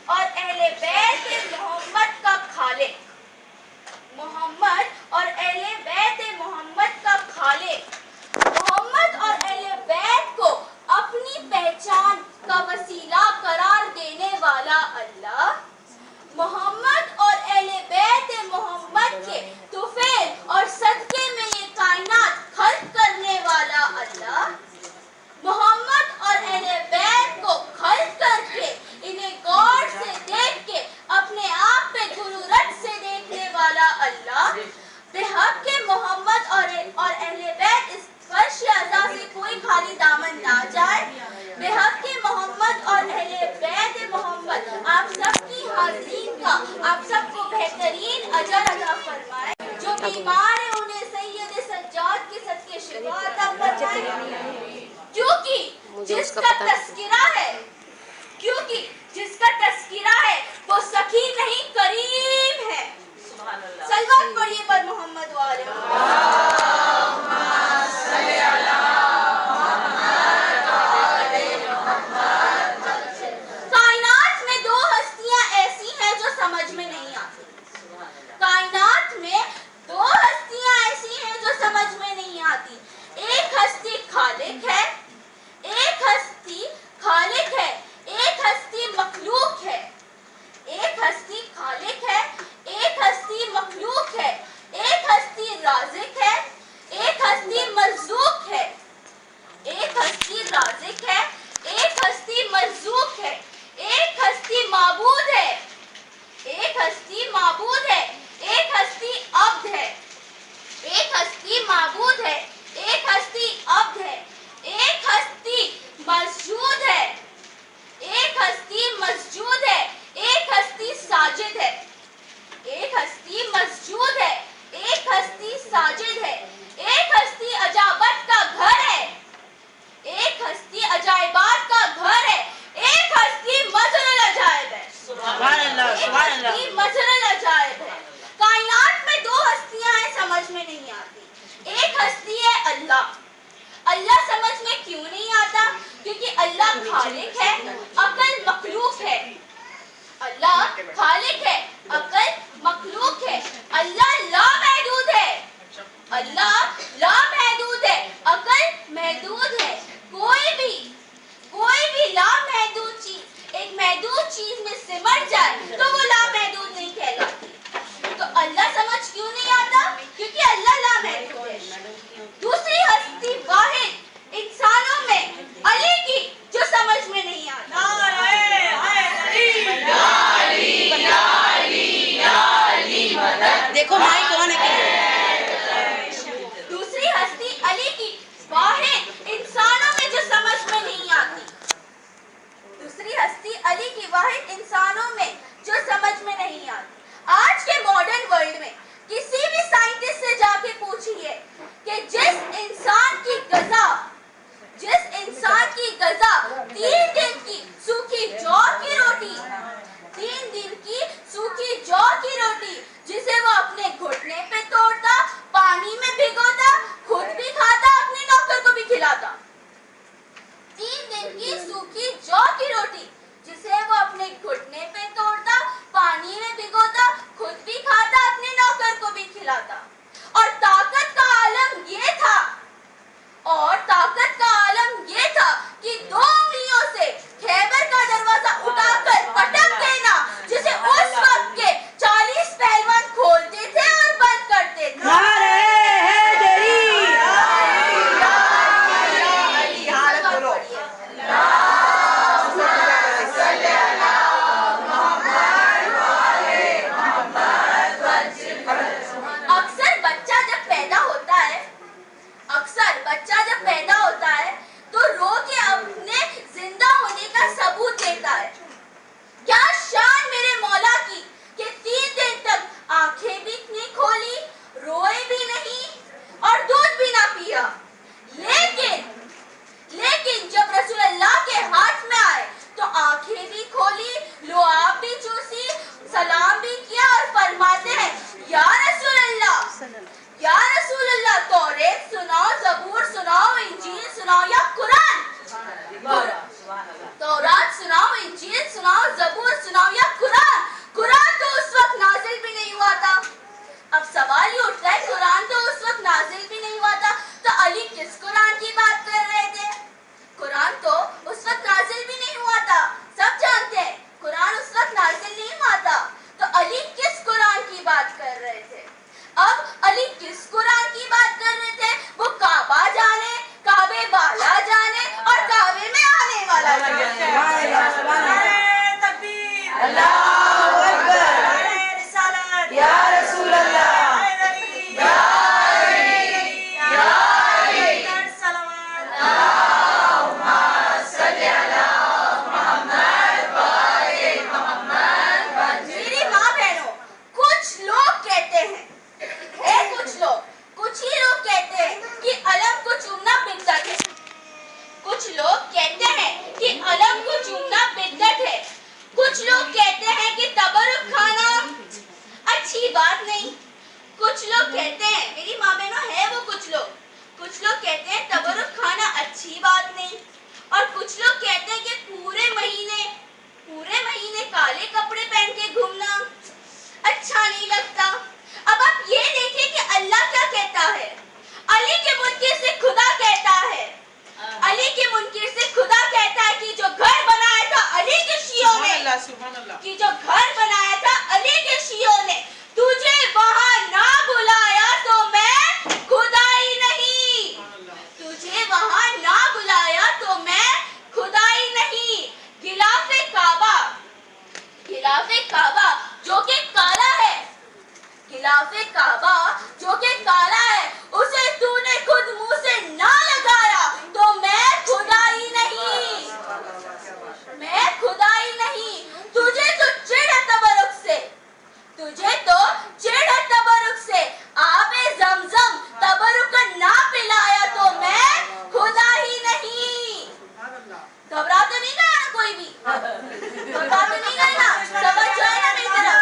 और अहले बैत मोहम्मद का खालिक, मोहम्मद और अहले बैत मोहम्मद का खालिक, मोहम्मद और अहले बैत को अपनी पहचान का वसीला करार देने वाला अल्लाह, मोहम्मद और अहले बैत मोहम्मद के तुफैल और सदके में ये कायनात खल्क करने वाला अल्लाह, मोहम्मद और अहले बैत को खल्क करके इन्हें गौर से देख के अपने आप पे गुरूरत से देखने वाला अल्लाह, बेहक के मोहम्मद और अहले बैत इस फर्श अज़ा से कोई खाली दामन ना जाए, बेहक के मोहम्मद और अहले बैत मोहम्मद आप सबकी हाज़रीन का आप सबको बेहतरीन अजर अता फरमाए। जो बीमार है उन्हें सैयद सज्जाद के सदके शिफा अता फरमाए, क्योंकि जिसका तस्किरा है, क्योंकि जिसका तस्किरा है वो सखी नहीं करीम है। सलवात पढ़िए पर मोहम्मद वाले कायनात में दो हस्तियां ऐसी हैं जो समझ में नहीं आती, कायनात में दो हस्तियां ऐसी हैं जो समझ में नहीं आती। एक हस्ती खालिक है, एक हस्ती खालिक है, एक हस्ती मखलूक है, एक हस्ती खालिक है, एक हस्ती मखलूक है, एक हस्ती राज़िक है, एक हस्ती मर्ज़ूक है, एक हस्ती राज़िक है, एक हस्ती मर्ज़ूक है, एक हस्ती माबूद है, एक हस्ती माबूद है, एक हस्ती अब्द है, एक हस्ती माबूद है, एक हस्ती अब्द है, एक हस्ती मस्जूद है, एक हस्ती मस्जूद है, एक हस्ती साजिद है, एक हस्ती मस्जूद है, एक हस्ती साजिद है, एक हस्ती अजाबत का घर है, एक हस्ती अजायबात का घर है, एक हस्ती मजरुल अजायब है। सुभान अल्लाह, सुभान अल्लाह। एक हस्ती मजरुल अजायब है। कायनात में दो हस्तियां हैं, समझ में नहीं आती। एक हस्ती है अल्लाह। अल्लाह समझ में क्यों नहीं आता? क्योंकि अल्लाह खालिक है, अकल मखलूक है। अल्लाह खालिक है, अकल मखलूक है। अल्लाह लामहदूद है, अल्लाह लामहदूद है, अकल महदूद है। कोई भी लामहदूद चीज एक महदूद चीज में सिमट जाए तो वो लामहदूद नहीं कहलाती। तो अल्लाह समझ क्यों नहीं आता? क्योंकि अल्लाह लामहदूद है। दूसरी हस्ती वाहिद इंसानों में अली की जो समझ में नहीं आता। देखो माई कौन है? दूसरी हस्ती अली की वाहिद इंसानों में जो समझ में नहीं आती, दूसरी हस्ती अली की वाहिद इंसानों में जो समझ में नहीं आती। आज के मॉडर्न वर्ल्ड में किसी भी साइंटिस्ट से जाके पूछिए कि जिस इंसान की गज़ा 3 दिन की सूखी जौ की रोटी, 3 दिन की सूखी जौ की रोटी जिसे वो अपने घुटने पे तोड़ता, पानी में भिगोता, खुद भी खाता, अपने नौकर को भी खिलाता। 3 दिन की सूखी जौ की रोटी जिसे वो अपने घुटने पे तोड़ता, पानी में भिगोता, खुद भी खाता, अपने नौकर को भी खिलाता। और ताकत का आलम ये था, और ताकत का आलम ये था कि 2 उंगलियों से लोग कहते हैं कि तबरुक खाना अच्छी बात नहीं। कुछ लोग कहते हैं, मेरी माँ बहनों है वो कुछ लोग कहते हैं तबरुक खाना अच्छी बात नहीं। और कुछ लोग कहते हैं कि पूरे महीने काले कपड़े पहन के घूमना अच्छा नहीं लगता। अब आप ये देखिए कि अल्लाह क्या कहता है। अली के मुनकिर से खुदा कहता है, अली के मुनकिर से खुदा कहता है कि जो घर बनाया था अली के शियों ने, कि जो घर बनाया था अली के शियों ने, तुझे वहां ना बुलाया तो मैं खुदा ही नहीं। तुझे वहां ना बुलाया तो मैं खुदा ही नहीं। गिलाफे काबा जो कि काला है, गिलाफे काबा जो कि काला है, उसे तूने खुद मुंह से ना लगाया तो मैं खुदा ही नहीं। मैं खुदा ही नहीं। तुझे तो चिढ़ है तबरुक से, तुझे तो चिढ़ है तबरुक से। आबे ज़मज़म तबरुक ना पिलाया तो मैं खुदा ही नहीं। घबरा तो नहीं गया ना कोई भी? घबरा तो नहीं गया ना? समझ जाए ना मेरी तरफ?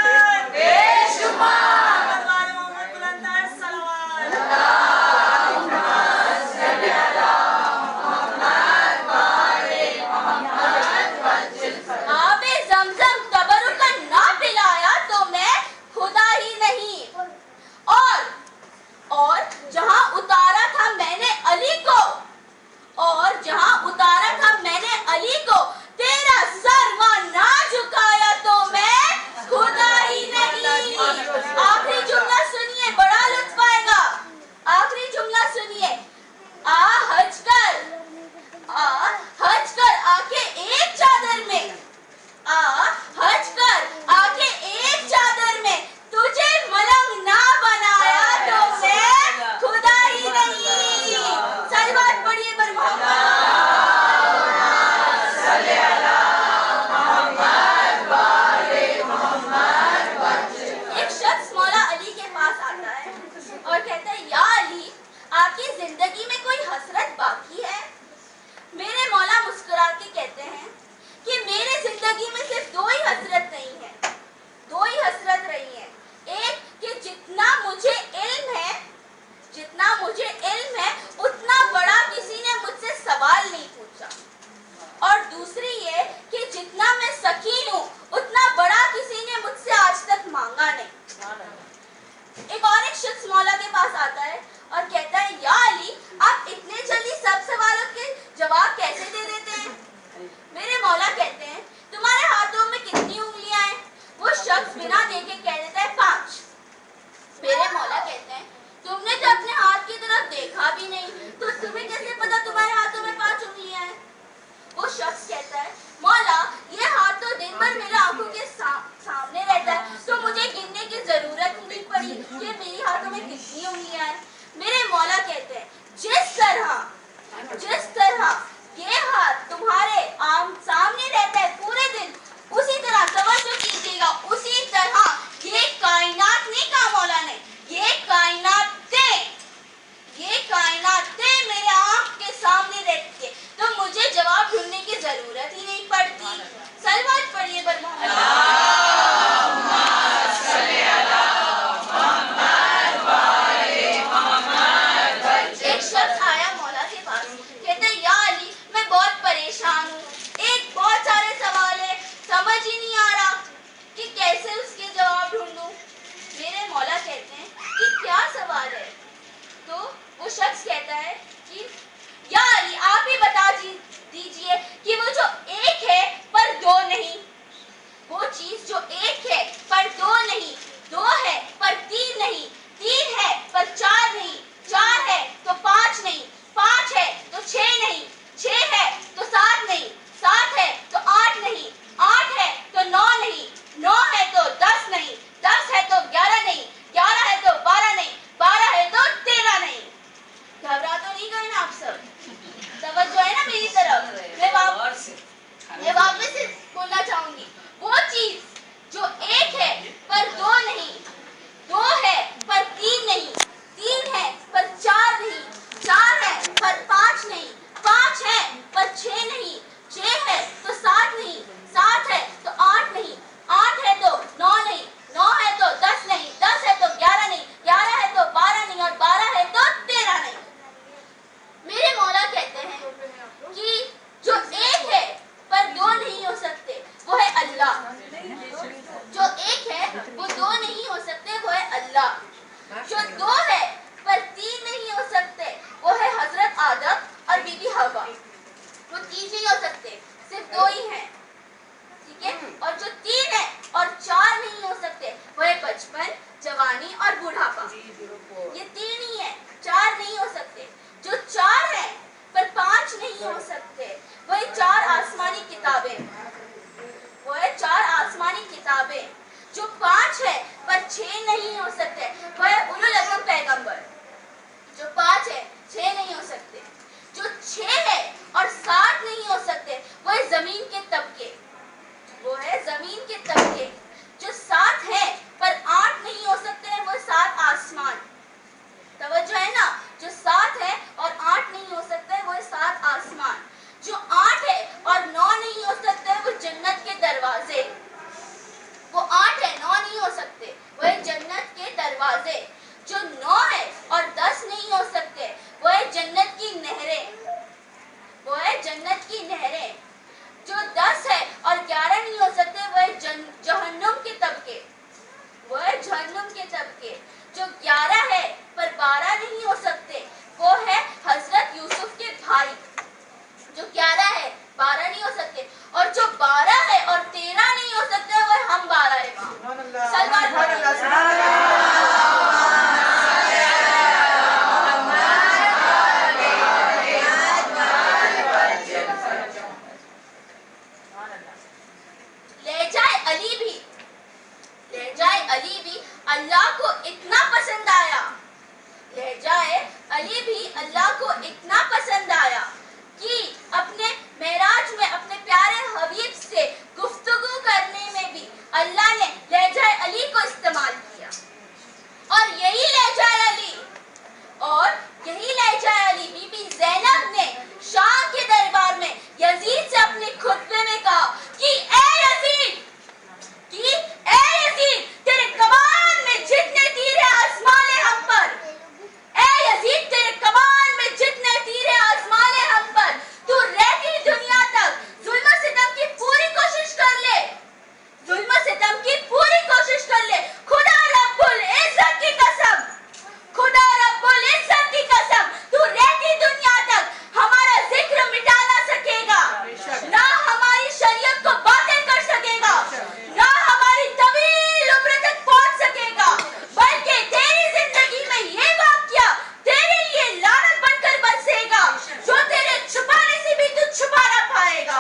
बेशुमार आबे ज़मज़म तबरुक ना पिलाया तो मैं खुदा ही नहीं। और जहां उतारा था मैंने अली को, और जहां उतारा था मैंने अली को, तेरा सर वहां ना झुकाया तो मैं खुदा ही नहीं। आखिरी जुमला सुनिए, बड़ा लुत्फ आएगा। आखिरी जुमला सुनिए। हज कर आके एक चादर में, हज कर आके एक चादर में, तुझे मलंग ना बनाया तो मैं खुदा ही नहीं। सही बात पढ़िए पर एक शख्स मौला अली के पास आता है और कहता है, या अली, आपकी जिंदगी में कोई हसरत बाकी है? मेरे मौला मुस्कुरा के कहते हैं कि मेरे जिंदगी में सिर्फ दो ही हसरत नहीं है, दो ही हसरत रही है। एक कि जितना मुझे इल्म है उतना बड़ा किसी ने मुझसे सवाल नहीं पूछा। और दूसरी ये कि जितना मैं सकीन हूँ उतना बड़ा किसी ने मुझसे आज तक मांगा नहीं। एक शख्स मौला के पास आता है और कहता है, या अली, आप इतने जल्दी सब सवालों के जवाब कैसे दे देते हैं? मेरे मौला कहते हैं, तुम्हारे हाथों में कितनी उंगलियां हैं? वो शख्स बिना देखे कह देता है, 5। मेरे मौला कहते हैं, तुमने तो अपने हाथ की तरफ देखा भी नहीं, तो तुम्हें कैसे पता तुम्हारे हाथों में 5 उंगलियां हैं? वो शख्स कहता है, मौला, ये हाथ तो दिन भर मेरे आंखों के सामने रहता है, तो मुझे गिनने की जरूरत नहीं पड़ी कि मेरी हाथों में कितनी उंगलियां हैं। मेरे मौला कहते हैं, जिस तरह ये हाथ तुम्हारे सामने रहता है पूरे दिन, उसी तरह तवज्जो कीजिएगा, उसी तरह ये कायनात नहीं कहा मौला ने, ये कायनातें मेरे आंख के सामने रहती है, तो मुझे जवाब ढूंढने की जरूरत ही नहीं पड़ती। सलवात पढ़िए पर एक शख्स आया मौला किताबें। जो 5 है पर 6 नहीं हो सकते, वह है उलुल अज़म पैगंबर। जो 5 है 6 नहीं हो सकते। जो 6 है और 7 नहीं हो सकते, वो है जमीन के तबके। वो है जमीन के तबके। जो 7 है पर 8 नहीं हो सकते हैं, वो 7 आसमान। तवज्जो है ना? जो 7 है और 8 नहीं हो सकते, वो 7 आसमान। जो 8 है और 9 नहीं हो सकते, वो जन्नत के दरवाजे। वो 8 है, 9 नहीं हो सकते, वो है जन्नत के दरवाजे। जो 9 है और 10 नहीं हो सकते, वो है जन्नत की नहरें। वो है जन्नत की नहरें। जो 10 है और 11 नहीं हो सकते, वो है जहन्नुम के तबके। वो है जहन्नुम के तबके। जो 11 है पर 12 नहीं हो सकते, वो है हजरत यूसुफ के भाई। जो 11 है 12 नहीं हो सकते, और जो 12 है और 13 नहीं हो सकते, वो है हम 12 है। लहजाए अली भी अल्लाह को इतना पसंद आया। लहजाए अली भी अल्लाह को इतना पसंद आया कि अपने मेराज में अपने प्यारे हबीब से गुफ्तगू करने में भी अल्लाह ने लहजाए अली को इस्तेमाल किया। और यही लहजाए अली बीबी ज़ैनब ने शाह के दरबार में यजीद से अपने खुतबे में कहा कि ए यजीद, तेरे कमान में जितने तीर है आसमान है हम पर। ए यजीद, तेरे कमान में जितने तीर है आसमान है हम पर। तू रहती दुनिया तक जुल्म सितम की पूरी कोशिश कर ले। जुल्म सितम की पूरी कोशिश कर ले। खुदा रब्बुल इज्जत की कसम, खुदा रब्बुल इज्जत की कसम, तू रहती दुनिया तक हमारा जिक्र मिटा ना सकेगा। ना हमारी शरीयत को बातिल कर सकेगा, ना हमारी तवील उम्र तक पहुंच सकेगा, बल्कि तेरी जिंदगी में ये वाकया तेरे लिए लानत बनकर बरसेगा, जो तेरे छुपाने से भी तू छुपा ना पाएगा।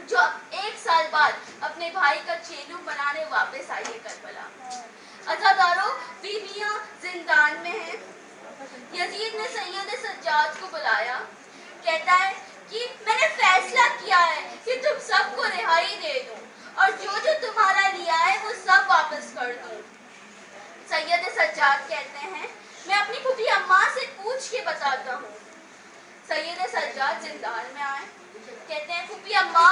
जो 1 साल बाद अपने भाई का चेलू बनाने वापस आई है करबला। अज़ादारों, बीबियां जिंदान में हैं। यजीद ने सैयद सज्जाद को बुलाया। कहता है कि मैंने फैसला किया है कि तुम सबको रिहाई दे दूं और जो जो तुम्हारा लिया है वो सब वापस कर दूं। सैयद सज्जाद कहते हैं, मैं अपनी फूफी अम्मा से पूछ के बताता हूँ। सैयद सज्जाद जिंदान में आए। कहते हैं, फूफी अम्मा,